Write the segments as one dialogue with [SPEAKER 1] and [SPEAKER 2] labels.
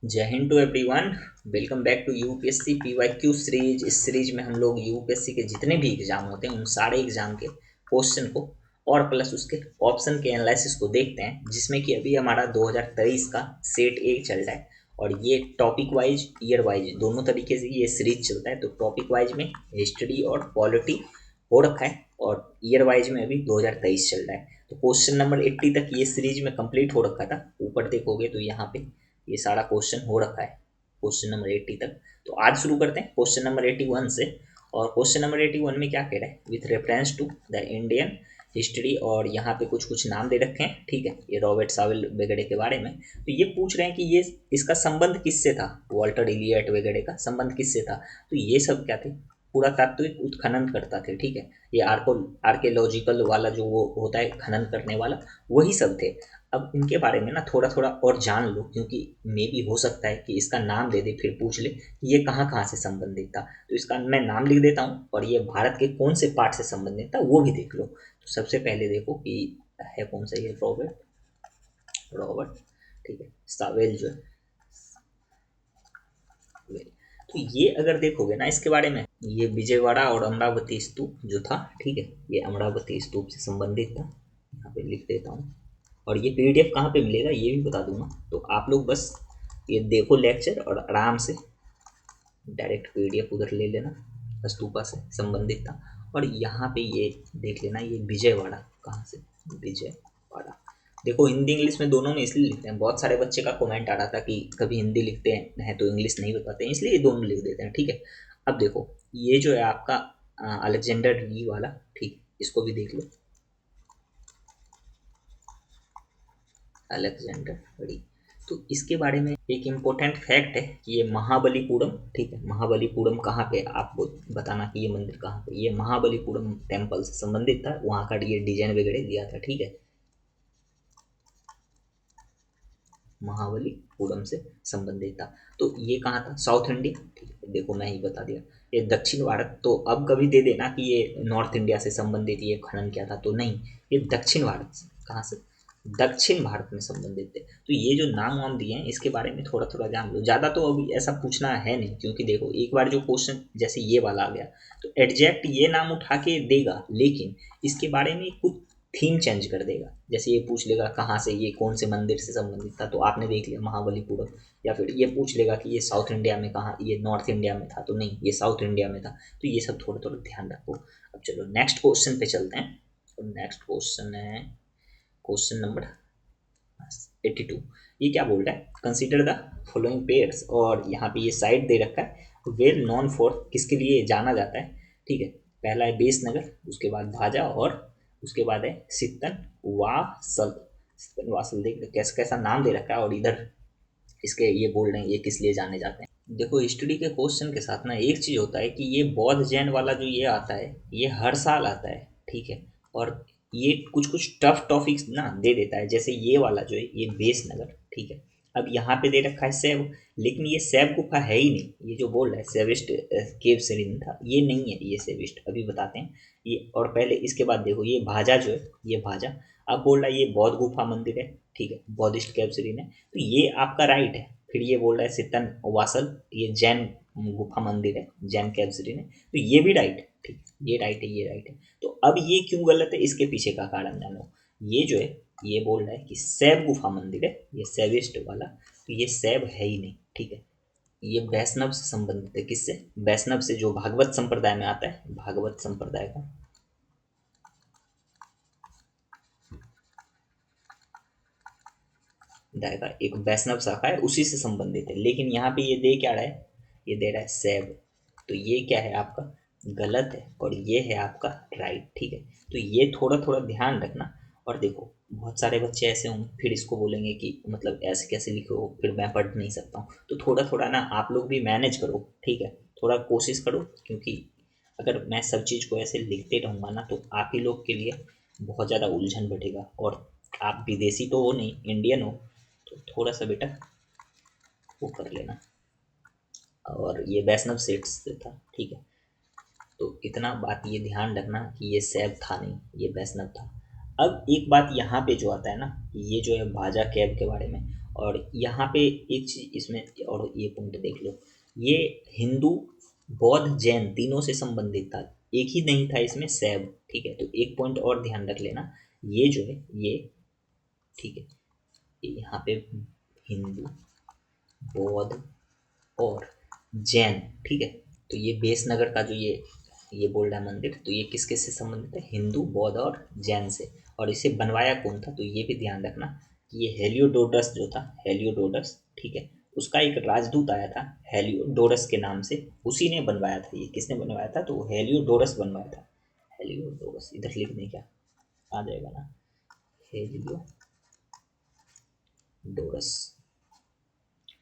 [SPEAKER 1] जय हिंद to everyone. Welcome back to UPSC PYQ series. इस सीरीज में हम लोग यूपीएससी के जितने भी एग्जाम होते हैं उन सारे एग्जाम के क्वेश्चन को और प्लस उसके ऑप्शन के एनालिसिस को देखते हैं, जिसमें कि अभी हमारा 2023 का सेट एक चल रहा है और ये टॉपिक वाइज ईयर वाइज दोनों तरीके से ये सीरीज चलता है। तो टॉपिक वाइज में हिस्ट्री और पॉलिटी हो रखा है और ईयर वाइज में अभी 2023 चल रहा है। तो क्वेश्चन नंबर 80 तक ये सीरीज में कंप्लीट हो रखा था। ऊपर देखोगे तो यहाँ पे ये सारा क्वेश्चन हो रखा है क्वेश्चन नंबर 80 तक। तो आज शुरू करते हैं क्वेश्चन नंबर 81 से। और क्वेश्चन नंबर 81 में क्या कह रहा है, with reference to the Indian history, और यहाँ पे कुछ कुछ नाम दे रखे हैं, ठीक है, ये रॉबर्ट साविल वगैरह के बारे में। तो ये पूछ रहे हैं कि ये इसका संबंध किससे था, वॉल्टर इलियट वगैरह का संबंध किससे था। तो ये सब क्या थे, पुरातात्विक उत्खनन करता थे, ठीक है, ये आर्कोलॉजिकल वाला जो वो होता है खनन करने वाला, वही सब थे। अब इनके बारे में ना थोड़ा थोड़ा और जान लो, क्योंकि मे भी हो सकता है कि इसका नाम दे दे फिर पूछ ले कि ये कहाँ कहाँ से संबंधित था। तो इसका मैं नाम लिख देता हूँ और ये भारत के कौन से पार्ट से संबंधित था वो भी देख लो। तो सबसे पहले देखो कि है कौन सा, ये रॉबर्ट, ठीक है, सावेल जो है, तो ये अगर देखोगे ना इसके बारे में, ये विजयवाड़ा और अमरावती स्तूप जो था, ठीक है, ये अमरावती स्तूप से संबंधित था। यहाँ पे लिख देता हूँ। और ये पीडीएफ कहाँ पे मिलेगा ये भी बता दूंगा, तो आप लोग बस ये देखो लेक्चर और आराम से डायरेक्ट पीडीएफ उधर ले लेना। स्तूपा से संबंधित था। और यहाँ पे ये देख लेना, ये विजयवाड़ा कहाँ से, विजयवाड़ा। देखो हिंदी इंग्लिश में दोनों में इसलिए लिखते हैं, बहुत सारे बच्चे का कमेंट आ रहा था कि कभी हिंदी लिखते हैं तो इंग्लिश नहीं बताते हैं, इसलिए ये दोनों लिख देते हैं, ठीक है। अब देखो ये जो है आपका अलेक्जेंडर वी वाला, ठीक, इसको भी देख लो, अलेक्जेंडर री। तो इसके बारे में एक इम्पोर्टेंट फैक्ट है कि ये महाबलीपुरम, ठीक है, महाबलीपुरम कहाँ पे, आपको बताना कि ये मंदिर कहाँ पे, ये महाबलीपुरम टेम्पल से संबंधित था, वहाँ का ये डिजाइन वगैरह दिया था, ठीक है, महाबलीपुरम से संबंधित था। तो ये कहाँ था, साउथ इंडिया, ठीक है, देखो मैं ही बता दिया। ये दक्षिण भारत, तो अब कभी दे देना कि ये नॉर्थ इंडिया से संबंधित ये खनन किया था, तो नहीं, ये दक्षिण भारत से, कहाँ से, दक्षिण भारत में संबंधित थे। तो ये जो नाम वाम दिए हैं इसके बारे में थोड़ा थोड़ा जान लो, ज़्यादा तो अभी ऐसा पूछना है नहीं, क्योंकि देखो एक बार जो क्वेश्चन जैसे ये वाला आ गया तो एग्जैक्ट ये नाम उठा के देगा, लेकिन इसके बारे में कुछ थीम चेंज कर देगा। जैसे ये पूछ लेगा कहाँ से, ये कौन से मंदिर से संबंधित था, तो आपने देख लिया महाबलीपुरम। या फिर ये पूछ लेगा कि ये साउथ इंडिया में कहाँ, ये नॉर्थ इंडिया में था, तो नहीं, ये साउथ इंडिया में था। तो ये सब थोड़ा थोड़ा ध्यान रखो। अब चलो नेक्स्ट क्वेश्चन पे चलते हैं। तो नेक्स्ट क्वेश्चन है क्वेश्चन नंबर 82। ये क्या बोल रहा है, कंसीडर द फॉलोइंग पेयर्स, और यहाँ पे ये साइड दे रखा है, वेल नॉन फॉर, किसके लिए जाना जाता है, ठीक है। पहला है बेसनगर, उसके बाद भाजा, और उसके बाद है सित्तन वासल। सित्तन वासल देख कैसा कैसा नाम दे रखा है, और इधर इसके ये बोल रहे हैं ये किस लिए जाने जाते हैं। देखो हिस्ट्री के क्वेश्चन के साथ ना एक चीज़ होता है कि ये बौद्ध जैन वाला जो ये आता है ये हर साल आता है, ठीक है। और ये कुछ कुछ टफ टॉपिक्स ना दे देता है, जैसे ये वाला जो है ये बेस नगर, ठीक है। अब यहाँ पे दे रखा है सैव, लेकिन ये सैव गुफा है ही नहीं, ये जो बोल रहा है सेविस्ट केव सेरिन था, ये नहीं है, ये सेविस्ट अभी बताते हैं ये। और पहले इसके बाद देखो ये भाजा जो है, ये भाजा, अब बोल रहा है ये बौद्ध गुफा मंदिर है, ठीक है, बौद्धिस्ट केव सेरिन है, तो ये आपका राइट है। फिर ये बोल रहा है सितन वासल, ये जैन गुफा मंदिर है, जैन केव सेरिन है, तो ये भी राइट है, ठीक है, ये राइट है, ये राइट है। तो अब ये क्यों गलत है, इसके पीछे का कारण जानो। ये जो है ये बोल रहा है कि सैव गुफा मंदिर है, ये सैविस्ट वाला, तो ये सैव है ही नहीं, ठीक है। ये वैष्णव से संबंधित है, किससे, वैष्णव से, जो भागवत संप्रदाय में आता है, भागवत संप्रदाय का जाएगा, एक वैष्णव शाखा है उसी से संबंधित है। लेकिन यहाँ पे ये दे क्या रहा है, ये दे रहा है सैव, तो ये क्या है आपका गलत है, और ये है आपका राइट, ठीक है। तो ये थोड़ा थोड़ा ध्यान रखना। और देखो बहुत सारे बच्चे ऐसे होंगे फिर इसको बोलेंगे कि मतलब ऐसे कैसे लिखो, फिर मैं पढ़ नहीं सकता हूँ, तो थोड़ा थोड़ा ना आप लोग भी मैनेज करो, ठीक है, थोड़ा कोशिश करो, क्योंकि अगर मैं सब चीज़ को ऐसे लिखते रहूँगा ना तो आप ही लोग के लिए बहुत ज़्यादा उलझन बढ़ेगा। और आप विदेशी तो हो नहीं, इंडियन हो, तो थोड़ा सा बेटा वो कर लेना। और ये वैष्णव सेठ से था, ठीक है। तो इतना बात ये ध्यान रखना कि ये सैब था नहीं, ये वैष्णव था। अब एक बात यहाँ पे जो आता है ना, ये जो है भाजा कैब के बारे में, और यहाँ पे एक चीज इसमें और ये पॉइंट देख लो, ये हिंदू बौद्ध जैन तीनों से संबंधित था, एक ही नहीं था इसमें शैव, ठीक है। तो एक पॉइंट और ध्यान रख लेना, ये जो है ये, ठीक है, ये यहाँ पे हिंदू बौद्ध और जैन, ठीक है। तो ये बेसनगर का जो ये बोल रहा है मंदिर, तो ये किसके से संबंधित है, हिंदू बौद्ध और जैन से। और इसे बनवाया कौन था, तो ये भी ध्यान रखना कि ये हेलियोडोरस जो था, हेलियोडोरस, ठीक है, उसका एक राजदूत आया था हेलियोडोरस के नाम से, उसी ने बनवाया था। ये किसने बनवाया था, तो हेलियोडोरस बनवाया था। हेलियोडोरस इधर लिख दें क्या, आ जाएगा ना, हेलियोडोरस,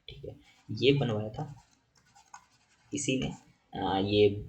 [SPEAKER 1] ठीक है, ये बनवाया था इसी ने। ये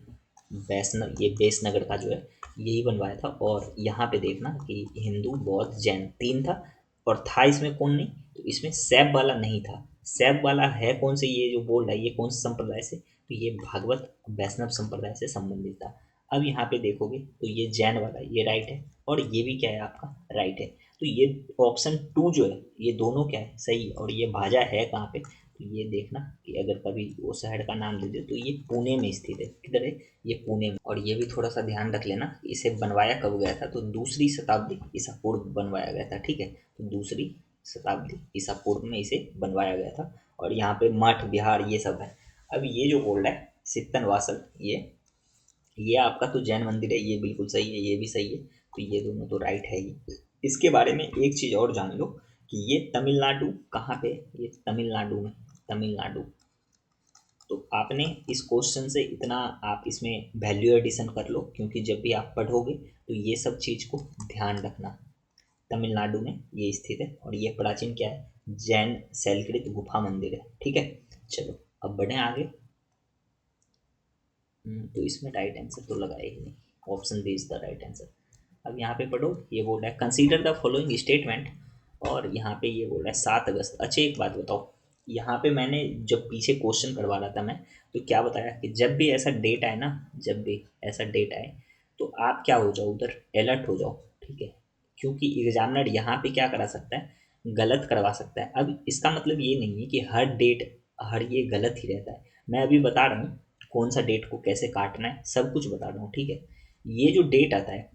[SPEAKER 1] ये बेसनगर का जो है यही बनवाया था। और यहाँ पे देखना कि हिंदू बौद्ध जैन तीन था, और था इसमें कौन नहीं, तो इसमें सैब वाला नहीं था। सैब वाला है कौन से, ये जो बोल रहा है ये कौन से संप्रदाय से, तो ये भागवत वैष्णव संप्रदाय से संबंधित था। अब यहाँ पे देखोगे तो ये जैन वाला ये राइट है, और ये भी क्या है आपका राइट है। तो ये ऑप्शन टू जो है ये दोनों क्या है सही है। और ये भाजा है कहाँ पे, तो ये देखना कि अगर कभी वो शहर का नाम दे दे तो ये पुणे में स्थित है। किधर है, ये पुणे में। और ये भी थोड़ा सा ध्यान रख लेना, इसे बनवाया कब गया था, तो दूसरी शताब्दी ईसा पूर्व बनवाया गया था, ठीक है। तो दूसरी शताब्दी ईसा पूर्व में इसे बनवाया गया था। और यहाँ पे मठ विहार ये सब है। अब ये जो बोल रहा है सित्तन वासल, ये आपका तो जैन मंदिर है, ये बिल्कुल सही है, ये भी सही है। तो ये दोनों तो राइट है ही। इसके बारे में एक चीज़ और जान लो कि ये तमिलनाडु कहाँ पे है, ये तमिलनाडु में, तमिलनाडु। तो आपने इस क्वेश्चन से इतना आप इसमें वैल्यू एडिशन कर लो, क्योंकि जब भी आप पढ़ोगे तो ये सब चीज़ को ध्यान रखना। तमिलनाडु में ये स्थित है, और ये प्राचीन क्या है, जैन शैलकृत गुफा मंदिर है, ठीक है। चलो अब बढ़े आगे। तो इसमें राइट आंसर तो लगाए ही नहीं, option B is the right answer. अब यहाँ पे पढ़ो, ये बोल रहा है कंसीडर द फॉलोइंग स्टेटमेंट, और यहाँ पे ये बोल रहा है 7 अगस्त। अच्छा एक बात बताओ, यहाँ पे मैंने जब पीछे क्वेश्चन करवा रहा था मैं, तो क्या बताया कि जब भी ऐसा डेट आए ना, जब भी ऐसा डेट आए तो आप क्या हो जाओ, उधर अलर्ट हो जाओ, ठीक है। क्योंकि एग्जामिनर यहाँ पे क्या करा सकता है, गलत करवा सकता है। अब इसका मतलब ये नहीं है कि हर डेट हर ये गलत ही रहता है। मैं अभी बता रहा हूँ कौन सा डेट को कैसे काटना है, सब कुछ बता रहा हूँ, ठीक है। ये जो डेट आता है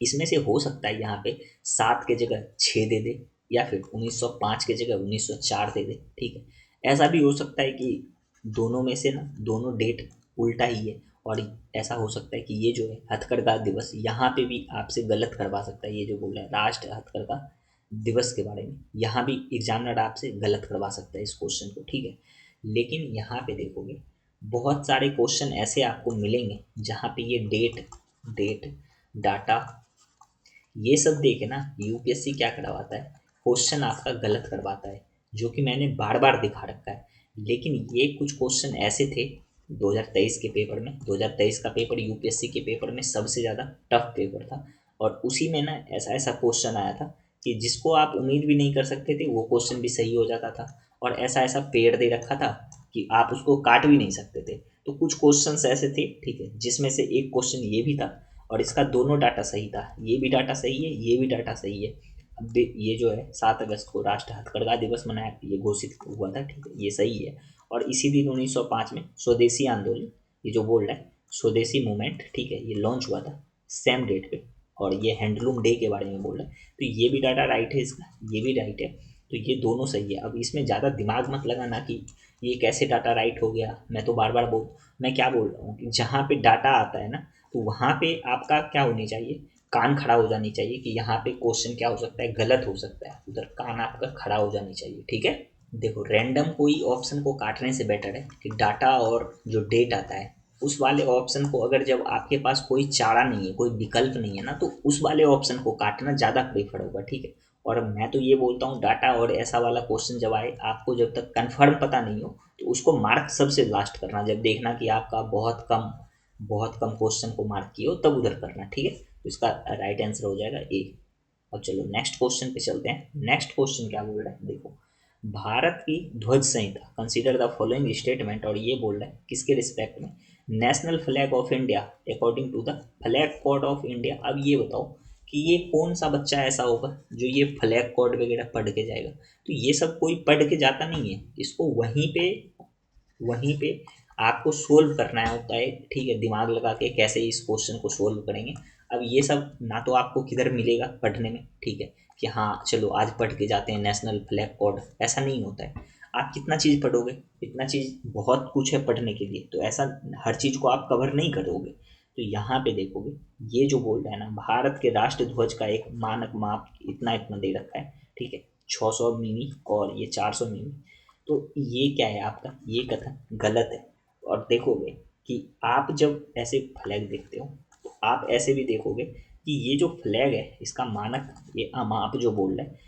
[SPEAKER 1] इसमें से हो सकता है यहाँ पे 7 के जगह 6 दे दे, या फिर 1905 के जगह 1904 दे दे, ठीक है। ऐसा भी हो सकता है कि दोनों में से ना दोनों डेट उल्टा ही है। और ऐसा हो सकता है कि ये जो है हथकरघा दिवस, यहाँ पे भी आपसे गलत करवा सकता है। ये जो बोल रहा है राष्ट्र हथकरघा दिवस के बारे में, यहाँ भी एग्जामिनर आपसे गलत करवा सकता है इस क्वेश्चन को, ठीक है। लेकिन यहाँ पे देखोगे बहुत सारे क्वेश्चन ऐसे आपको मिलेंगे जहाँ पे ये डेट डेट डाटा ये सब देखे ना, यूपीएससी क्या करवाता है, क्वेश्चन आपका गलत करवाता है, जो कि मैंने बार बार दिखा रखा है। लेकिन ये कुछ क्वेश्चन ऐसे थे 2023 के पेपर में, 2023 का पेपर यूपीएससी के पेपर में सबसे ज़्यादा टफ पेपर था। और उसी में ना ऐसा ऐसा क्वेश्चन आया था कि जिसको आप उम्मीद भी नहीं कर सकते थे वो क्वेश्चन भी सही हो जाता था। और ऐसा ऐसा पेड़ दे रखा था कि आप उसको काट भी नहीं सकते थे। तो कुछ क्वेश्चंस ऐसे थे, ठीक है, जिसमें से एक क्वेश्चन ये भी था, और इसका दोनों डाटा सही था, ये भी डाटा सही है, ये भी डाटा सही है। अब ये जो है 7 अगस्त को राष्ट्र हथकरघा दिवस मनाया, ये घोषित हुआ था, ठीक है, ये सही है। और इसी दिन 1905 में स्वदेशी आंदोलन, ये जो बोल रहा है स्वदेशी मूवमेंट, ठीक है, ये लॉन्च हुआ था सेम डेट पे। और ये हैंडलूम डे के बारे में बोल रहा है, तो ये भी डाटा राइट है इसका, ये भी राइट है। तो ये दोनों सही है। अब इसमें ज़्यादा दिमाग मत लगाना कि ये कैसे डाटा राइट हो गया। मैं तो बार बार मैं क्या बोल रहा हूँ कि जहाँ पे डाटा आता है ना, तो वहाँ पे आपका क्या होनी चाहिए, कान खड़ा हो जानी चाहिए कि यहाँ पे क्वेश्चन क्या हो सकता है, गलत हो सकता है, उधर कान आपका खड़ा हो जानी चाहिए, ठीक है। देखो रैंडम कोई ऑप्शन को काटने से बेटर है कि डाटा और जो डेट आता है उस वाले ऑप्शन को, अगर जब आपके पास कोई चारा नहीं है, कोई विकल्प नहीं है ना, तो उस वाले ऑप्शन को काटना ज़्यादा प्रेफर होगा, ठीक है। और मैं तो ये बोलता हूँ डाटा और ऐसा वाला क्वेश्चन जब आए, आपको जब तक कन्फर्म पता नहीं हो तो उसको मार्क सबसे लास्ट करना, जब देखना कि आपका बहुत कम क्वेश्चन को मार्क किए हो तब उधर करना, ठीक है। तो इसका राइट आंसर हो जाएगा ए। अब चलो नेक्स्ट क्वेश्चन पे चलते हैं। नेक्स्ट क्वेश्चन क्या बोल रहा है देखो, भारत की ध्वज संहिता, कंसीडर द फॉलोइंग स्टेटमेंट, और ये बोल रहा है किसके रिस्पेक्ट में, national flag of India according to the flag code of India. अब ये बताओ कि ये कौन सा बच्चा ऐसा होगा जो ये फ्लैग कोड वगैरह पढ़ के जाएगा। तो ये सब कोई पढ़ के जाता नहीं है, इसको वहीं पे आपको सोल्व करना होता है, ठीक है, दिमाग लगा के कैसे इस क्वेश्चन को सोल्व करेंगे। अब ये सब ना तो आपको किधर मिलेगा पढ़ने में, ठीक है, कि हाँ चलो आज पढ़ के जाते हैं नेशनल फ्लैग कोड, ऐसा नहीं होता है। आप कितना चीज़ पढ़ोगे, इतना चीज़ बहुत कुछ है पढ़ने के लिए, तो ऐसा हर चीज़ को आप कवर नहीं करोगे। तो यहाँ पे देखोगे ये जो बोल रहा है ना, भारत के राष्ट्र ध्वज का एक मानक माप इतना इतना दे रखा है, ठीक है, 600 मिमी और ये 400 मिमी। तो ये क्या है आपका, ये कथन गलत है। और देखोगे कि आप जब ऐसे फ्लैग देखते हो तो आप ऐसे भी देखोगे कि ये जो फ्लैग है इसका मानक, ये माप जो बोल रहा है,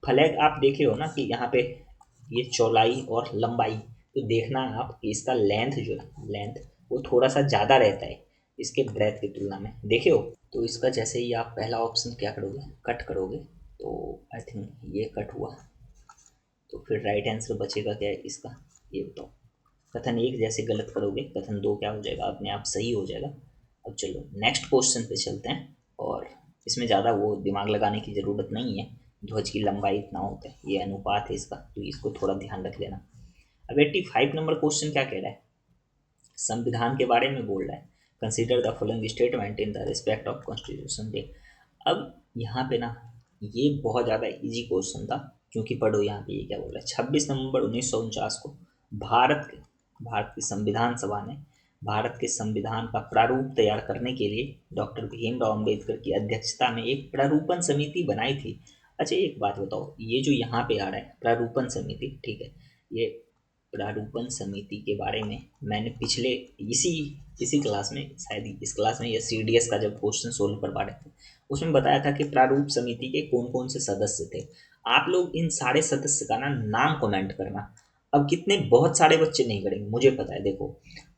[SPEAKER 1] फ्लैग आप देखे हो ना कि यहाँ पे ये चौड़ाई और लंबाई, तो देखना आप कि इसका लेंथ जो है, लेंथ वो थोड़ा सा ज़्यादा रहता है इसके ब्रेथ की तुलना में, देखे हो। तो इसका जैसे ही आप पहला ऑप्शन क्या करोगे, कट करोगे, तो आई थिंक ये कट हुआ, तो फिर राइट आंसर बचेगा क्या है इसका, ये बताओ। कथन एक जैसे गलत करोगे, कथन दो क्या हो जाएगा, अपने आप सही हो जाएगा। अब चलो नेक्स्ट क्वेश्चन पे चलते हैं, और इसमें ज़्यादा वो दिमाग लगाने की ज़रूरत नहीं है। ध्वज की लंबाई इतना होता है, ये अनुपात है इसका, तो इसको थोड़ा ध्यान रख लेना। अब 85 नंबर क्वेश्चन क्या कह रहा है, संविधान के बारे में बोल रहा है। Consider the following statement in the respect of constitution day. अब यहाँ पे ना ये बहुत ज़्यादा इजी क्वेश्चन था, क्योंकि पढ़ो यहाँ पे ये क्या बोल रहा है। 26 नवंबर 1949 को भारत की संविधान सभा ने भारत के संविधान का प्रारूप तैयार करने के लिए डॉक्टर भीमराव अम्बेडकर की अध्यक्षता में एक प्रारूपण समिति बनाई थी। अच्छा एक बात बताओ, ये जो यहाँ पे आ रहा है प्रारूपण समिति, ठीक है, ये प्रारूपण समिति के बारे में मैंने पिछले इसी इसी क्लास में, शायद इस क्लास में या CDS का जब क्वेश्चन सोल्व करवा रहे थे, उसमें बताया था कि प्रारूप समिति के कौन कौन से सदस्य थे। आप लोग इन सारे सदस्य का ना नाम कमेंट करना। अब कितने, बहुत सारे बच्चे नहीं करेंगे मुझे पता है। देखो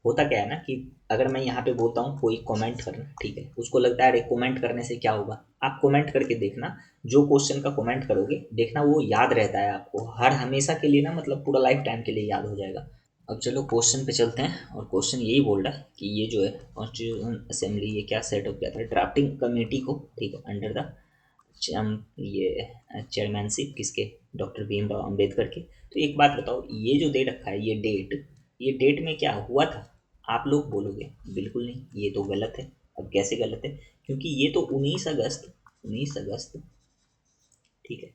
[SPEAKER 1] होता क्या है ना कि अगर मैं यहाँ पे बोलता हूँ कोई कमेंट करना, ठीक है, उसको लगता है अरे कमेंट करने से क्या होगा, आप कमेंट करके देखना, जो क्वेश्चन का कमेंट करोगे देखना वो याद रहता है आपको हर हमेशा के लिए ना, मतलब पूरा लाइफ टाइम के लिए याद हो जाएगा। अब चलो क्वेश्चन पे चलते हैं, और क्वेश्चन यही बोल रहा है कि ये जो है कॉन्स्टिट्यूशन असेंबली ये क्या सेटअप किया था, ड्राफ्टिंग कमेटी को, ठीक है, अंडर द ये चेयरमैनशिप किसके, डॉक्टर भीमराव अम्बेडकर के। तो एक बात बताओ, ये जो दे रखा है ये डेट में क्या हुआ था, आप लोग बोलोगे बिल्कुल नहीं, ये तो गलत है। अब कैसे गलत है, क्योंकि ये तो 19 अगस्त, ठीक है,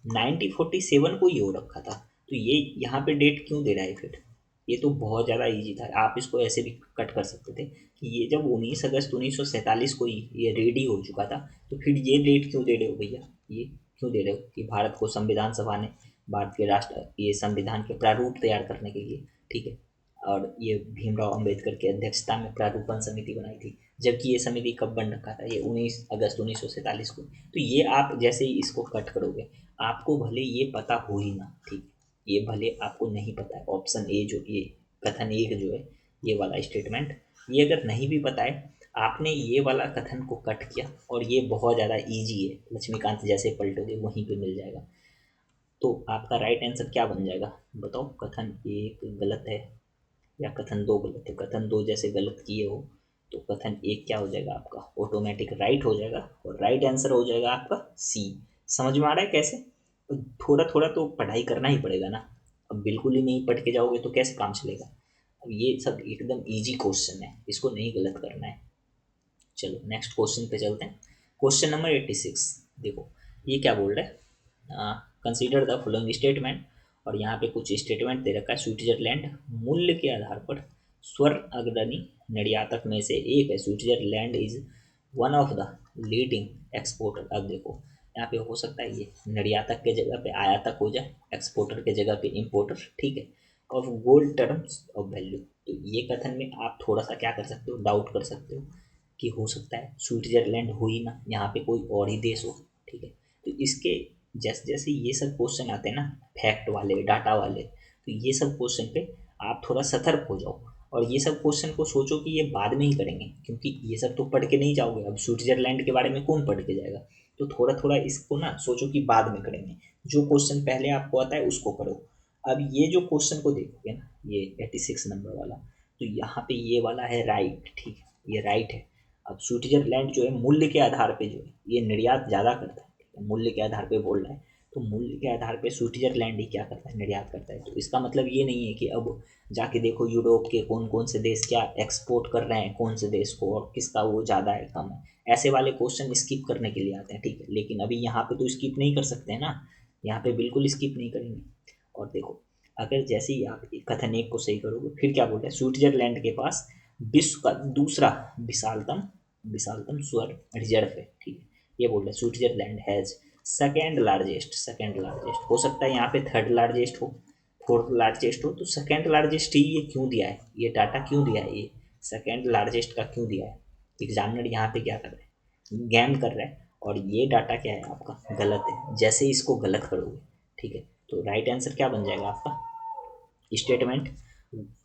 [SPEAKER 1] 1947 को ही हो रखा था। तो ये यहाँ पे डेट क्यों दे रहा है फिर, ये तो बहुत ज़्यादा इजी था, आप इसको ऐसे भी कट कर सकते थे कि ये जब 19 अगस्त 1947 को ही ये रेडी हो चुका था, तो फिर ये डेट क्यों दे रहे हो भैया, ये क्यों दे रहे हो कि भारत को संविधान सभा ने भारत के राष्ट्र ये संविधान के प्रारूप तैयार करने के लिए, ठीक है, और ये भीमराव अम्बेडकर की अध्यक्षता में प्रारूपण समिति बनाई थी, जबकि ये समिति कब बन रखा था, ये 19 अगस्त 1947 को। तो ये आप जैसे ही इसको कट करोगे, आपको भले ये पता हो ही ना, ठीक, ये भले आपको नहीं पता है, ऑप्शन ए जो ये कथन एक जो है ये वाला स्टेटमेंट, ये अगर नहीं भी पता है, आपने ये वाला कथन को कट किया, और ये बहुत ज़्यादा इजी है, लक्ष्मीकांत जैसे पलटोगे वहीं पे मिल जाएगा। तो आपका राइट आंसर क्या बन जाएगा बताओ, कथन एक गलत है या कथन दो गलत है। कथन दो जैसे गलत किए हो तो कथन एक क्या हो जाएगा आपका, ऑटोमेटिक राइट हो जाएगा, और राइट आंसर हो जाएगा आपका सी। समझ में आ रहा है कैसे, तो थोड़ा थोड़ा तो पढ़ाई करना ही पड़ेगा ना, अब बिल्कुल ही नहीं पढ़ के जाओगे तो कैसे काम चलेगा। अब ये सब एकदम इजी क्वेश्चन है, इसको नहीं गलत करना है। चलो नेक्स्ट क्वेश्चन पे चलते हैं। क्वेश्चन नंबर 86, देखो ये क्या बोल रहा है, कंसीडर द फॉलोइंग स्टेटमेंट, और यहाँ पे कुछ स्टेटमेंट दे रखा है। स्विट्जरलैंड मूल्य के आधार पर स्वर्ण अग्रणी निर्यातक में से एक है। Switzerland is one of the leading exporter. अब देखो यहाँ पे हो सकता है ये निर्यातक के जगह पे आयातक हो जाए, एक्सपोर्टर के जगह पे इम्पोर्टर, ठीक है, of gold terms of value. तो ये कथन में आप थोड़ा सा क्या कर सकते हो, डाउट कर सकते हो कि हो सकता है स्विट्जरलैंड हो ही ना, यहाँ पे कोई और ही देश हो, ठीक है। तो इसके जैसे जैसे ये सब क्वेश्चन आते हैं ना, फैक्ट वाले डाटा वाले, तो ये सब क्वेश्चन पे आप थोड़ा सतर्क हो जाओ, और ये सब क्वेश्चन को सोचो कि ये बाद में ही करेंगे, क्योंकि ये सब तो पढ़ के नहीं जाओगे। अब स्विट्जरलैंड के बारे में कौन पढ़ के जाएगा, तो थोड़ा थोड़ा इसको ना सोचो कि बाद में करेंगे, जो क्वेश्चन पहले आपको आता है उसको करो। अब ये जो क्वेश्चन को देखोगे ना, ये 86 नंबर वाला, तो यहाँ पे ये वाला है राइट, ठीक है, ये राइट है। अब स्विट्जरलैंड जो है मूल्य के आधार पे जो है ये निर्यात ज़्यादा करता है, ठीक है, मूल्य के आधार पे बोल रहा है, तो मूल्य के आधार पे स्विट्जरलैंड ही क्या करता है, निर्यात करता है। तो इसका मतलब ये नहीं है कि अब जाके देखो यूरोप के कौन कौन से देश क्या एक्सपोर्ट कर रहे हैं, कौन से देश को, और किसका वो ज़्यादा है कम है, ऐसे वाले क्वेश्चन स्किप करने के लिए आते हैं, ठीक है। लेकिन अभी यहाँ पे तो स्किप नहीं कर सकते हैं ना, यहाँ पे बिल्कुल स्किप नहीं करेंगे। और देखो अगर जैसे ही आप कथन एक को सही करोगे, फिर क्या बोल रहे हैं, स्विट्जरलैंड के पास विश्व का दूसरा विशालतम विशालतम स्वर रिजर्व है, ठीक है। ये बोल रहे हैं स्विट्जरलैंड हैज सेकेंड लार्जेस्ट हो सकता है यहाँ पे थर्ड लार्जेस्ट हो, फोर्थ लार्जेस्ट हो, तो सेकेंड लार्जेस्ट ही ये क्यों दिया है, ये डाटा क्यों दिया है, ये सेकेंड लार्जेस्ट का क्यों दिया है। एग्जामिनर यहाँ पे क्या कर रहे हैं, गैम कर रहा है, और ये डाटा क्या है आपका गलत है, जैसे इसको गलत करोगे, ठीक है, तो राइट आंसर क्या बन जाएगा आपका, स्टेटमेंट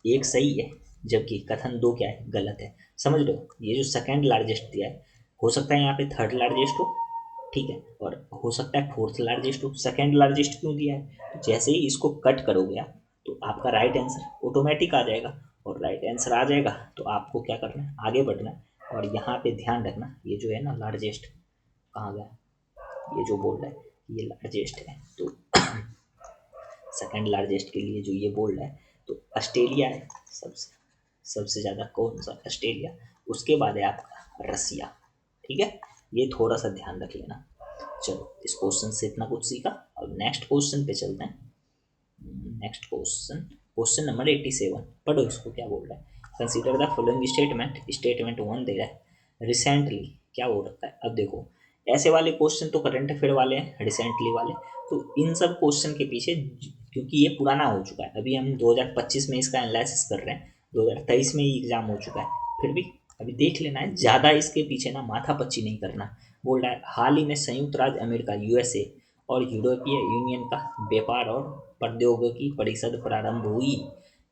[SPEAKER 1] एक सही है जबकि कथन दो क्या है, गलत है। समझ लो, ये जो सेकंड लार्जेस्ट दिया है, हो सकता है यहाँ पे थर्ड लार्जेस्ट हो, ठीक है, और हो सकता है फोर्थ लार्जेस्ट हो, सेकंड लार्जेस्ट क्यों दिया है, तो जैसे ही इसको कट करोगे आप, तो आपका राइट आंसर ऑटोमेटिक आ जाएगा, और राइट आंसर आ जाएगा तो आपको क्या करना है, आगे बढ़ना है। और यहाँ पे ध्यान रखना, ये जो है ना लार्जेस्ट, कहाँ गया, ये जो बोल रहा है ये लार्जेस्ट है, तो सेकंड लार्जेस्ट के लिए जो ये बोल रहा है, तो ऑस्ट्रेलिया है सबसे, सबसे ज़्यादा कौन सा, ऑस्ट्रेलिया, उसके बाद है आपका रसिया, ठीक है, ये थोड़ा सा ध्यान रख लेना। चलो इस क्वेश्चन से इतना कुछ सीखा, अब नेक्स्ट क्वेश्चन पे चलते हैं। नेक्स्ट क्वेश्चन, क्वेश्चन नंबर 87, पढ़ो इसको क्या बोल रहा है, consider the following statement, statement one दे रहा है रिसेंटली, क्या हो रखा है। अब देखो ऐसे वाले क्वेश्चन तो करंट अफेयर वाले हैं, रिसेंटली वाले, तो इन सब क्वेश्चन के पीछे, क्योंकि ये पुराना हो चुका है, अभी हम 2025 में इसका एनालिसिस कर रहे हैं, 2023 में ही एग्जाम हो चुका है, फिर भी अभी देख लेना है, ज़्यादा इसके पीछे ना माथा पच्ची नहीं करना। बोल रहा है हाल ही में संयुक्त राज्य अमेरिका यूएसए और यूरोपीय यूनियन का व्यापार और प्रौद्योगिकी परिषद प्रारंभ हुई।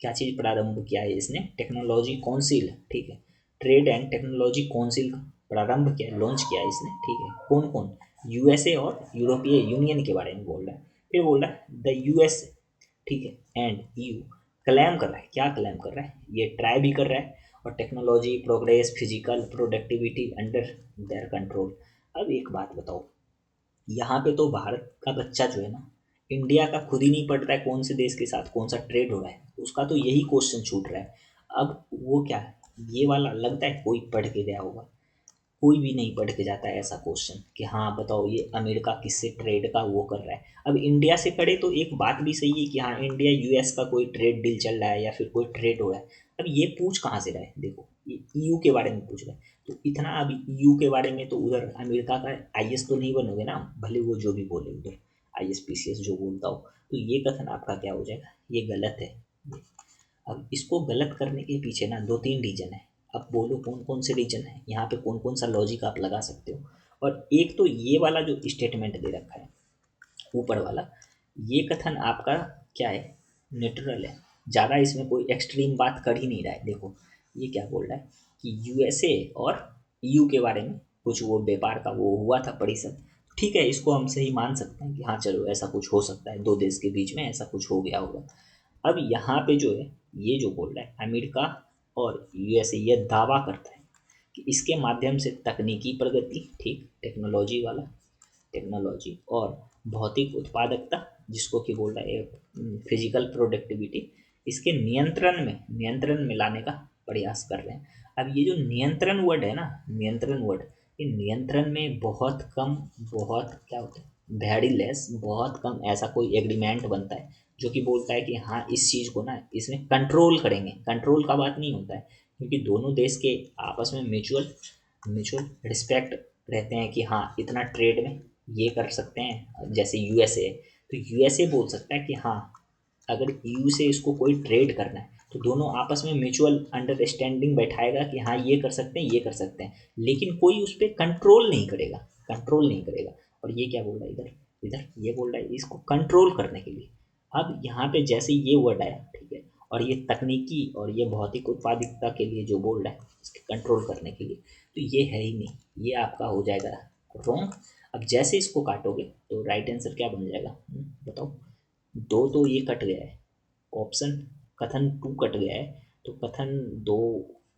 [SPEAKER 1] क्या चीज़ प्रारंभ किया है इसने, टेक्नोलॉजी काउंसिल, ठीक है, ट्रेड एंड टेक्नोलॉजी काउंसिल का प्रारंभ किया, लॉन्च किया इसने, ठीक है। कौन कौन, यूएसए और यूरोपीय यूनियन के बारे में बोल रहा है। फिर बोल रहा है द यूएस, ठीक है, एंड यू क्लेम कर रहा है, क्या क्लेम कर रहा है, ये ट्राई भी कर रहा है, और technology progress physical productivity under their control. अब एक बात बताओ, यहाँ पे तो भारत का बच्चा जो है ना, इंडिया का खुद ही नहीं पढ़ रहा है कौन से देश के साथ कौन सा ट्रेड हो रहा है, उसका तो यही क्वेश्चन छूट रहा है। अब वो क्या है, ये वाला लगता है कोई पढ़ के गया होगा, कोई भी नहीं पढ़ के जाता है ऐसा क्वेश्चन कि हाँ बताओ ये अमेरिका किससे ट्रेड का वो कर रहा है। अब इंडिया से करे तो एक बात भी सही है कि हाँ इंडिया यूएस का कोई ट्रेड डील चल रहा है या फिर कोई ट्रेड हो रहा है। अब ये पूछ कहाँ से रहा है, देखो ये ईयू के बारे में पूछ रहा है, तो इतना अभी ईयू के बारे में तो उधर अमेरिका का आईएएस तो नहीं बनोगे ना, भले वो जो भी बोले उधर आईएएस पीसीएस जो बोलता हो, तो ये कथन आपका क्या हो जाएगा, ये गलत है। अब इसको गलत करने के पीछे ना दो तीन रीजन है, अब बोलो कौन कौन से रीजन है, यहाँ पे कौन कौन सा लॉजिक आप लगा सकते हो। और एक तो ये वाला जो स्टेटमेंट दे रखा है ऊपर वाला, ये कथन आपका क्या है, न्यूट्रल है, ज़्यादा इसमें कोई एक्सट्रीम बात कर ही नहीं रहा है। देखो ये क्या बोल रहा है कि यूएसए और ईयू के बारे में कुछ वो व्यापार का वो हुआ था परिषद, ठीक है, इसको हम सही मान सकते हैं कि हाँ चलो ऐसा कुछ हो सकता है, दो देश के बीच में ऐसा कुछ हो गया होगा। अब यहाँ पे जो है ये जो बोल रहा है अमेरिका और यूएसए ये दावा करता है कि इसके माध्यम से तकनीकी प्रगति, ठीक, टेक्नोलॉजी वाला, टेक्नोलॉजी और भौतिक उत्पादकता, जिसको कि बोल रहा है फिजिकल प्रोडक्टिविटी, इसके नियंत्रण में लाने का प्रयास कर रहे हैं। अब ये जो नियंत्रण वर्ड है ना, नियंत्रण वर्ड, ये नियंत्रण में बहुत कम, बहुत क्या होता है वेरी लेस, बहुत कम ऐसा कोई एग्रीमेंट बनता है जो कि बोलता है कि हाँ इस चीज़ को ना इसमें कंट्रोल करेंगे, कंट्रोल का बात नहीं होता है, क्योंकि दोनों देश के आपस में म्यूचुअल म्यूचुअल रिस्पेक्ट रहते हैं कि हाँ इतना ट्रेड में ये कर सकते हैं, जैसे यूएसए, तो यूएसए बोल सकता है कि हाँ अगर ईयू से इसको कोई ट्रेड करना है तो दोनों आपस में म्यूचुअल अंडरस्टैंडिंग बैठाएगा कि हाँ ये कर सकते हैं ये कर सकते हैं, लेकिन कोई उस पर कंट्रोल नहीं करेगा, कंट्रोल नहीं करेगा। और ये क्या बोल रहा है इधर, इधर ये बोल रहा है इसको कंट्रोल करने के लिए। अब यहाँ पे जैसे ये वर्ड आया, ठीक है, और ये तकनीकी और ये भौतिक उत्पादिकता के लिए जो बोल रहा है इसके कंट्रोल करने के लिए, तो ये है ही नहीं, ये आपका हो जाएगा रॉन्ग। अब जैसे इसको काटोगे तो राइट आंसर क्या बन जाएगा, बताओ, दो तो ये कट गया है, ऑप्शन कथन टू कट गया है, तो कथन दो,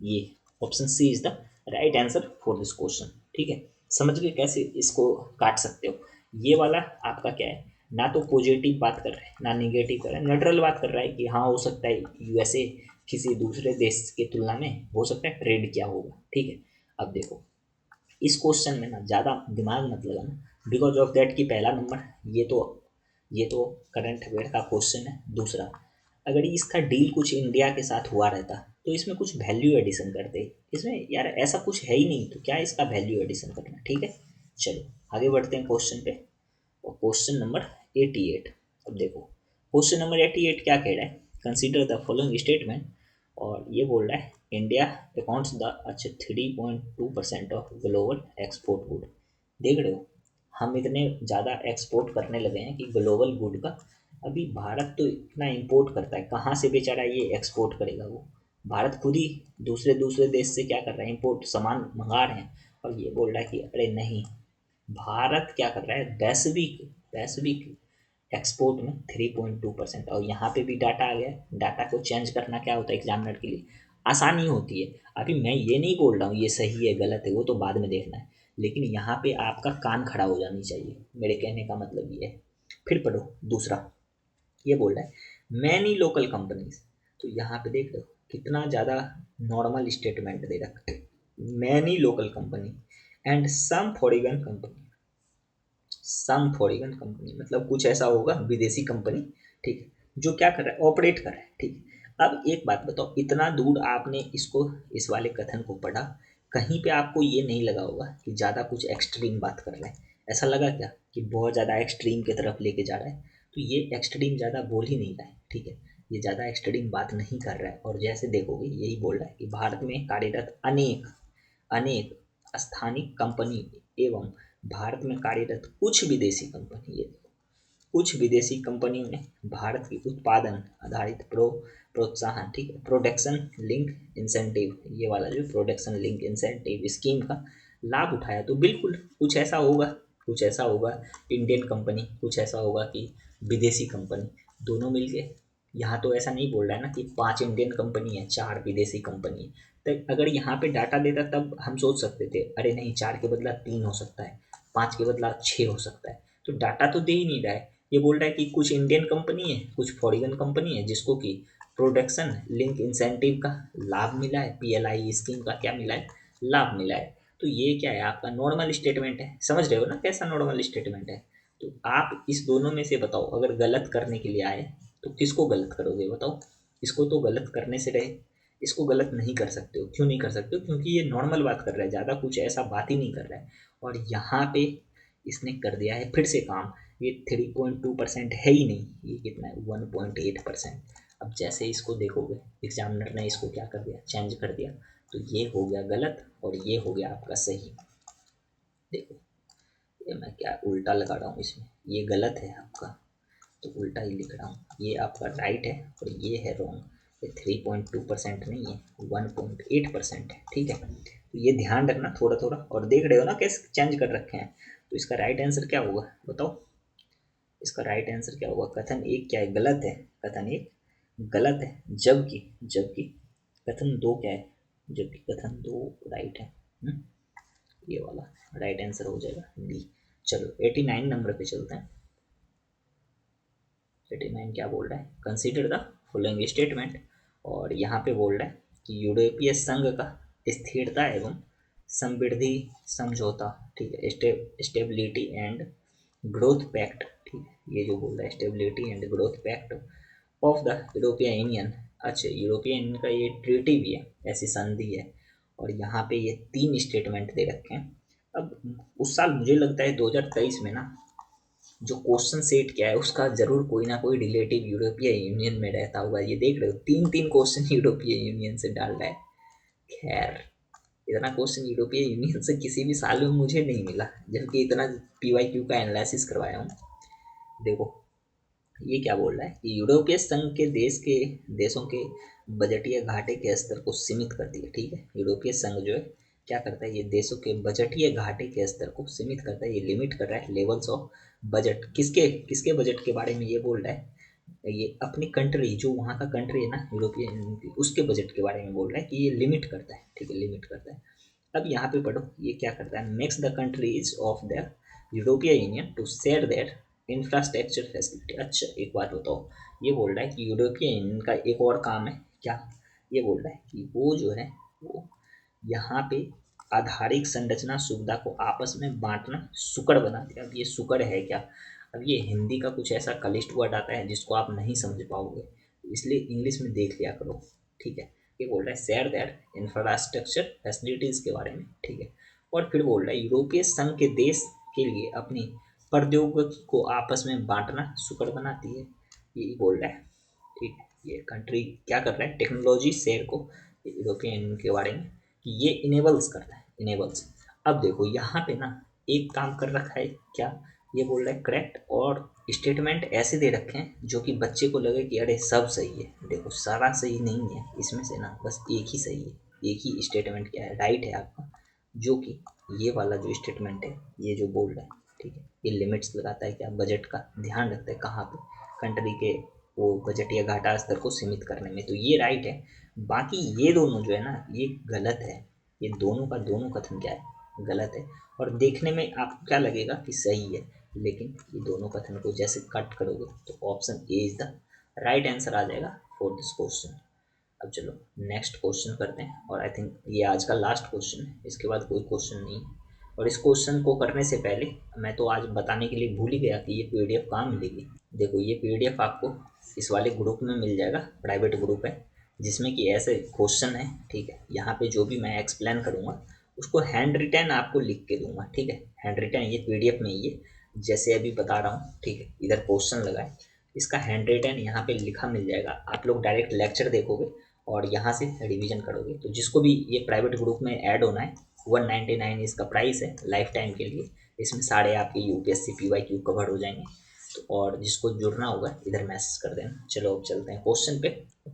[SPEAKER 1] ये option C is the right answer for this question. ठीक है, समझ गए कैसे इसको काट सकते हो। ये वाला आपका क्या है, ना तो पॉजिटिव बात कर रहा है ना निगेटिव कर रहा है, न्यूट्रल बात कर रहा है कि हाँ हो सकता है यूएसए किसी दूसरे देश की तुलना में हो सकता है ट्रेड क्या होगा। ठीक है, अब देखो इस क्वेश्चन में ना ज़्यादा दिमाग मत लगाना, बिकॉज ऑफ दैट कि पहला नंबर ये तो करंट अफेयर का क्वेश्चन है। दूसरा, अगर इसका डील कुछ इंडिया के साथ हुआ रहता तो इसमें कुछ वैल्यू एडिशन करते, इसमें यार ऐसा कुछ है ही नहीं तो क्या इसका वैल्यू एडिशन करना। ठीक है, चलो आगे बढ़ते हैं क्वेश्चन पे। और क्वेश्चन नंबर 88, अब देखो क्वेश्चन नंबर 88 क्या कह रहा है, कंसीडर द फॉलोइंग स्टेटमेंट। और ये बोल रहा है India accounts the 3.2% of global export good. देख रहे हो हम इतने ज़्यादा एक्सपोर्ट करने लगे हैं कि ग्लोबल गुड का अभी भारत तो इतना इंपोर्ट करता है, कहाँ से बेचारा ये एक्सपोर्ट करेगा। वो भारत खुद ही दूसरे दूसरे देश से क्या कर रहा है, इंपोर्ट सामान मंगा रहे हैं। और ये बोल रहा है कि अरे नहीं, भारत क्या कर रहा है, वैश्विक वैश्विक एक्सपोर्ट में 3.2%। और यहाँ पे भी डाटा आ गया। डाटा को चेंज करना क्या होता है एग्जामिनर के लिए, आसानी होती है। अभी मैं ये नहीं बोल रहा हूँ ये सही है गलत है, वो तो बाद में देखना है, लेकिन यहाँ पे आपका कान खड़ा हो जानी चाहिए, मेरे कहने का मतलब ये है। फिर पढ़ो दूसरा, ये बोल रहा है मैनी लोकल कंपनीज। तो यहाँ पे देख लो कितना ज़्यादा नॉर्मल स्टेटमेंट दे रखा है, many local company and some foreign company मतलब कुछ ऐसा होगा विदेशी कंपनी। ठीक है, जो क्या कर रहा है, ऑपरेट कर रहा है। ठीक है, अब एक बात बताओ, इतना दूर आपने इसको इस वाले कथन को पढ़ा, कहीं पे आपको ये नहीं लगा होगा कि ज़्यादा कुछ एक्सट्रीम बात कर रहा है। ऐसा लगा क्या कि बहुत ज़्यादा एक्सट्रीम की तरफ लेके जा रहा है, तो ये एक्सट्रीम ज़्यादा बोल ही नहीं रहा है। ठीक है, ये ज़्यादा एक्सट्रीम बात नहीं कर रहा है। और जैसे देखोगे यही बोल रहा है कि भारत में कार्यरत अनेक अनेक स्थानिक कंपनी एवं भारत में कार्यरत कुछ विदेशी कंपनी, ये कुछ विदेशी कंपनियों ने भारत की उत्पादन आधारित प्रोत्साहन, ठीक है, प्रोडक्शन लिंक इंसेंटिव, ये वाला जो प्रोडक्शन लिंक इंसेंटिव स्कीम का लाभ उठाया। तो बिल्कुल कुछ ऐसा होगा, कुछ ऐसा होगा इंडियन कंपनी, कुछ ऐसा होगा कि विदेशी कंपनी, दोनों मिलके। यहाँ तो ऐसा नहीं बोल रहा है ना कि 5 इंडियन कंपनी है 4 विदेशी कंपनी है। तो अगर यहाँ पे डाटा देता तब हम सोच सकते थे अरे नहीं 4 के बदला 3 हो सकता है, 5 के बदला 6 हो सकता है। तो डाटा तो दे ही नहीं रहा है, ये बोल रहा है कि कुछ इंडियन कंपनी है कुछ फॉरेन कंपनी है जिसको कि प्रोडक्शन लिंक इंसेंटिव का लाभ मिला है, पीएलआई स्कीम का क्या मिला है, लाभ मिला है। तो ये क्या है, आपका नॉर्मल स्टेटमेंट है। समझ रहे हो ना कैसा नॉर्मल स्टेटमेंट है। तो आप इस दोनों में से बताओ, अगर गलत करने के लिए आए तो किसको गलत करोगे बताओ। इसको तो गलत करने से रहे, इसको गलत नहीं कर सकते हो। क्यों नहीं कर सकते हो, क्योंकि ये नॉर्मल बात कर रहा है, ज़्यादा कुछ ऐसा बात ही नहीं कर रहा है। और यहाँ पे इसने कर दिया है फिर से काम, ये 3.2% है ही नहीं, ये कितना है 1.8%। अब जैसे इसको देखोगे एग्जामिनर ने इसको क्या कर दिया, चेंज कर दिया। तो ये हो गया गलत और ये हो गया आपका सही। देखो ये मैं क्या उल्टा लगा रहा हूँ इसमें, ये गलत है आपका तो उल्टा ही लिख रहा हूँ, ये आपका राइट है और ये है रॉन्ग। ये 3.2% नहीं है 1.8% है। ठीक है, तो ये ध्यान रखना थोड़ा थोड़ा। और देख रहे हो ना कैसे चेंज कर रखे हैं। तो इसका राइट आंसर क्या होगा बताओ, इसका राइट आंसर क्या होगा। कथन एक क्या है, गलत है, कथन एक गलत है, जबकि जबकि कथन दो क्या है, जबकि कथन दो राइट है। ये वाला राइट आंसर हो जाएगा डी। चलो 89 नंबर पे चलते हैं। 89 क्या बोल रहा है, कंसीडर द फॉलोइंग स्टेटमेंट। और यहाँ पे बोल रहा है कि यूरोपीय संघ का स्थिरता एवं समृद्धि समझौता, ठीक है, स्टेबिलिटी एंड ग्रोथ पैक्ट, ठीक है, ये जो बोल रहा है stability and growth pact of the European Union. अच्छा, यूरोपियन यूनियन का ये ट्रीटी भी है, ऐसी संधि है। और यहाँ पे ये 3 स्टेटमेंट दे रखे हैं। अब उस साल मुझे लगता है 2023 में ना जो क्वेश्चन सेट किया है उसका जरूर कोई ना कोई रिलेटिव यूरोपीय यूनियन में रहता होगा। ये देख रहे हो 3 3 क्वेश्चन यूरोपीय यूनियन से डाल रहा है। खैर, इतना क्वेश्चन यूरोपीय यूनियन से किसी भी साल में मुझे नहीं मिला, जबकि इतना पीवाईक्यू का एनालिसिस करवाया हूँ। देखो ये क्या बोल रहा है कि यूरोपीय संघ के देशों के बजटीय घाटे के स्तर को सीमित करती है। ठीक है, यूरोपीय संघ जो है क्या करता है, ये देशों के बजटीय घाटे के स्तर को सीमित करता है, ये लिमिट कर रहा है लेवल्स ऑफ बजट। किसके किसके बजट के बारे में ये बोल रहा है, ये अपनी कंट्री जो वहाँ का कंट्री है ना यूरोपियन यूनियन की, उसके बजट के बारे में बोल रहा है कि ये लिमिट करता है। ठीक है, लिमिट करता है। अब यहाँ पे पढ़ो ये क्या करता है, makes the countries of the European Union to share their infrastructure facility. अच्छा एक बात बताओ, ये बोल रहा है कि यूरोपियन यूनियन का एक और काम है क्या, ये बोल रहा है कि वो जो है वो यहाँ पे आधारिक संरचना सुविधा को आपस में बांटना सुकड़ बनाते हैं। अब ये सुकड़ है क्या, अब ये हिंदी का कुछ ऐसा कलिष्ट वर्ड आता है जिसको आप नहीं समझ पाओगे, इसलिए इंग्लिश में देख लिया करो, ठीक है। ये बोल रहा है शेयर दैट इंफ्रास्ट्रक्चर फैसिलिटीज के बारे में, ठीक है। और फिर बोल रहा है यूरोपीय संघ के देश के लिए अपनी प्रौद्योगिकी को आपस में बांटना सुकड़ बनाती है, ये बोल रहा है, ठीक है। ये कंट्री क्या कर रहा है, टेक्नोलॉजी शेयर को यूरोपियन यूनियन के बारे में कि ये इनेबल्स करता है, इनेबल्स। अब देखो यहाँ पे ना एक काम कर रखा है क्या, ये बोल रहा है करेक्ट, और स्टेटमेंट ऐसे दे रखे हैं जो कि बच्चे को लगे कि अरे सब सही है। देखो सारा सही नहीं है इसमें से ना, बस एक ही सही है, एक ही स्टेटमेंट क्या है राइट है आपका, जो कि ये वाला जो स्टेटमेंट है ये जो बोल रहा है, ठीक है। ये लिमिट्स लगाता है क्या, बजट का ध्यान रखता है कहाँ पे, कंट्री के वो बजट या घाटा स्तर को सीमित करने में, तो ये राइट है। बाकी ये दोनों जो है ना ये गलत है, ये दोनों का दोनों कथन क्या है, गलत है। और देखने में आपको क्या लगेगा कि सही है, लेकिन ये दोनों कथन को जैसे कट करोगे तो option A is the right answer आ जाएगा फॉर दिस क्वेश्चन। अब चलो नेक्स्ट क्वेश्चन करते हैं, और आई थिंक ये आज का लास्ट क्वेश्चन है, इसके बाद कोई क्वेश्चन नहीं है। और इस क्वेश्चन को करने से पहले मैं तो आज बताने के लिए भूल ही गया कि ये पीडीएफ कहाँ मिलेगी। देखो ये पीडीएफ आपको इस वाले ग्रुप में मिल जाएगा, प्राइवेट ग्रुप है जिसमें कि ऐसे क्वेश्चन है, ठीक है। यहाँ पे जो भी मैं एक्सप्लेन करूँगा उसको हैंड रिटन आपको लिख के दूंगा, ठीक है। हैंड रिटन ये पीडीएफ में ही है, जैसे अभी बता रहा हूँ, ठीक है। इधर क्वेश्चन लगा है, इसका हैंड रिटन यहाँ पे लिखा मिल जाएगा, आप लोग डायरेक्ट लेक्चर देखोगे और यहाँ से रिवीजन करोगे। तो जिसको भी ये प्राइवेट ग्रुप में ऐड होना है 199 इसका प्राइस है लाइफ टाइम के लिए, इसमें सारे आपके यूपीएससी पीवाईक्यू कवर हो जाएंगे। तो और जिसको जुड़ना होगा इधर मैसेज कर देना। चलो अब चलते हैं क्वेश्चन पे,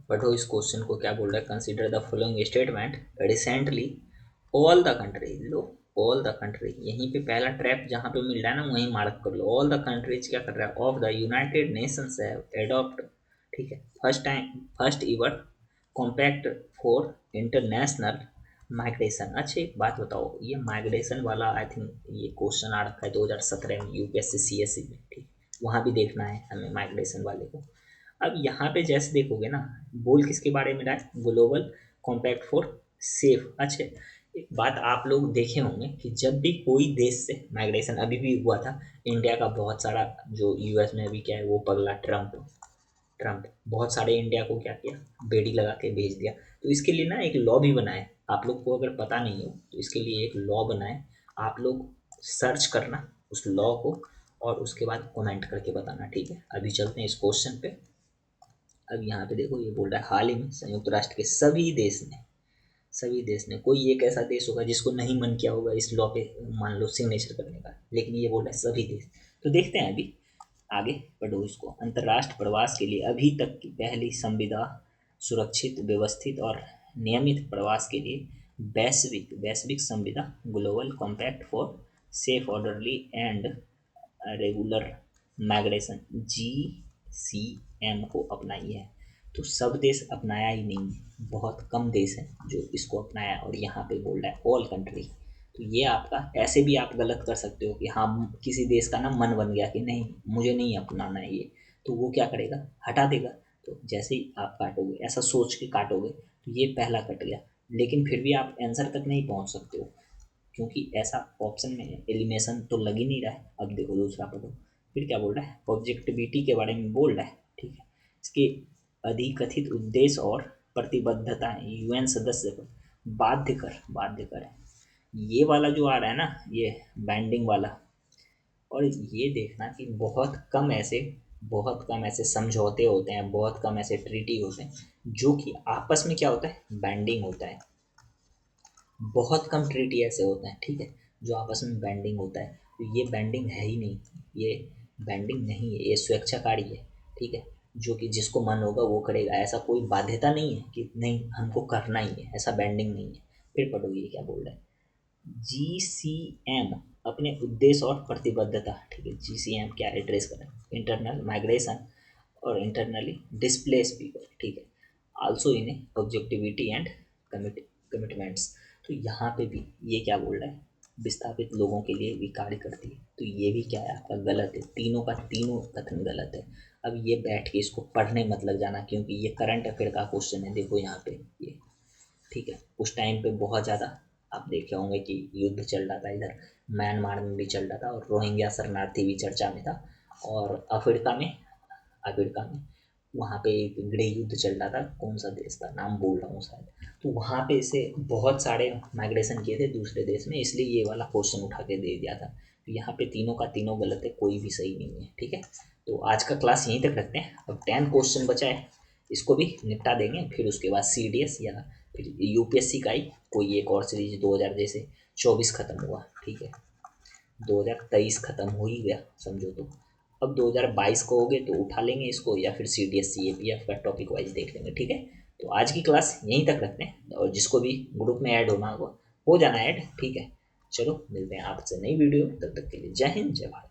[SPEAKER 1] पढ़ो इस क्वेश्चन को क्या बोल रहा है, consider the following statement recently all the country, low all the country, यहीं पे पहला ट्रैप जहाँ पे मिल रहा है ना वहीं मार्क कर लो। ऑल द कंट्रीज क्या कर रहा है, of the United Nations have adopt, ठीक है, first इवर compact for international migration. अच्छा एक बात बताओ, ये माइग्रेशन वाला आई थिंक ये क्वेश्चन आ रखा है 2017 में यूपीएससी सीएससी में, ठीक, वहाँ भी देखना है हमें माइग्रेशन वाले को। अब यहाँ पे जैसे देखोगे ना, बोल किसके बारे में रहा है, ग्लोबल कॉम्पैक्ट फॉर सेफ। अच्छा एक बात आप लोग देखे होंगे कि जब भी कोई देश से माइग्रेशन अभी भी हुआ था, इंडिया का बहुत सारा जो यूएस में अभी क्या है वो पगला ट्रम्प, ट्रम्प बहुत सारे इंडिया को क्या किया, बेड़ी लगा के भेज दिया। तो इसके लिए ना एक लॉ भी बना है, आप लोग को अगर पता नहीं हो तो इसके लिए एक लॉ बना है, आप लोग सर्च करना उस लॉ को और उसके बाद कमेंट करके बताना, ठीक है। अभी चलते हैं इस क्वेश्चन पे। अब यहाँ पे देखो ये बोल रहा है हाल ही में संयुक्त राष्ट्र के सभी देश ने कोई एक ऐसा देश होगा जिसको नहीं मन किया होगा इस लॉ पे मान लो सिग्नेचर करने का, लेकिन ये बोल रहा है सभी देश। तो देखते हैं अभी आगे, पढ़ो इसको। अंतर्राष्ट्रीय प्रवास के लिए अभी तक की पहली संविदा सुरक्षित व्यवस्थित और नियमित प्रवास के लिए वैश्विक वैश्विक संविदा global compact for safe orderly and regular migration GCM को अपनाई है। तो सब देश अपनाया ही नहीं है, बहुत कम देश हैं जो इसको अपनाया, और यहाँ पे बोल रहा है ऑल कंट्री। तो ये आपका ऐसे भी आप गलत कर सकते हो कि हाँ किसी देश का ना मन बन गया कि नहीं मुझे नहीं अपनाना है ये, तो वो क्या करेगा, हटा देगा। तो जैसे ही आप काटोगे ऐसा सोच के काटोगे तो ये पहला कट गया, लेकिन फिर भी आप आंसर तक नहीं पहुँच सकते हो क्योंकि ऐसा ऑप्शन में एलिमिनेशन तो लग ही नहीं रहा है। अब देखो दूसरा पढ़ो, फिर क्या बोल रहा है, ऑब्जेक्टिविटी के बारे में बोल रहा है, ठीक है। इसके अधिकथित उद्देश्य और प्रतिबद्धता यूएन सदस्य को बाध्य कर है, ये वाला जो आ रहा है ना ये बैंडिंग वाला। और ये देखना कि बहुत कम ऐसे समझौते होते हैं, बहुत कम ऐसे ट्रीटी होते हैं जो कि आपस में क्या होता है, बैंडिंग होता है। बहुत कम ट्रीटी ऐसे होते हैं, ठीक है, जो आपस में बैंडिंग होता है। तो ये बैंडिंग है ही नहीं, ये बैंडिंग नहीं है, ये स्वेच्छाकारी है, ठीक है। जो कि जिसको मन होगा वो करेगा, ऐसा कोई बाध्यता नहीं है कि नहीं हमको करना ही है, ऐसा बैंडिंग नहीं है। फिर पढ़ो ये क्या बोल रहा है, GCM अपने उद्देश्य और प्रतिबद्धता, ठीक है। GCM क्या एड्रेस करें, इंटरनल माइग्रेशन और इंटरनली डिस्प्लेस पीपल, ठीक है। Also in objectivity and commitments. तो यहाँ पे भी ये क्या बोल रहा है, विस्थापित लोगों के लिए भी कार्य करती है, तो ये भी क्या है आपका गलत है, तीनों का तीनों कथन गलत है। अब ये बैठ के इसको पढ़ने मत लग जाना, क्योंकि ये करंट अफेयर का क्वेश्चन है, देखो यहाँ पे ये, ठीक है। उस टाइम पे बहुत ज़्यादा आप देखे होंगे कि युद्ध चल रहा था, इधर म्यांमार में भी चल रहा था, और रोहिंग्या शरणार्थी भी चर्चा में था, और अफ्रीका में वहाँ पे एक गृह युद्ध चल रहा था, कौन सा देश था नाम बोल रहा हूँ शायद, तो वहाँ पे से बहुत सारे माइग्रेशन किए थे दूसरे देश में, इसलिए ये वाला क्वेश्चन उठा के दे दिया था। तो यहाँ पे तीनों का तीनों गलत है, कोई भी सही नहीं है, ठीक है। तो आज का क्लास यहीं तक रखते हैं, अब 10 क्वेश्चन बचा है, इसको भी निपटा देंगे, फिर उसके बाद CDS या फिर UPSC का ही कोई एक और सीरीज, 2000 जैसे 24 खत्म हुआ, ठीक है, 2023 खत्म हो ही गया समझो, तो अब 2022 को हो गए तो उठा लेंगे इसको, या फिर CDS CAPF का टॉपिक वाइज देख लेंगे, ठीक है। तो आज की क्लास यहीं तक रखते हैं, और जिसको भी ग्रुप में ऐड होना हो जाना ऐड, ठीक है। चलो मिलते हैं आपसे नई वीडियो, तब तक के लिए जय हिंद जय भारत।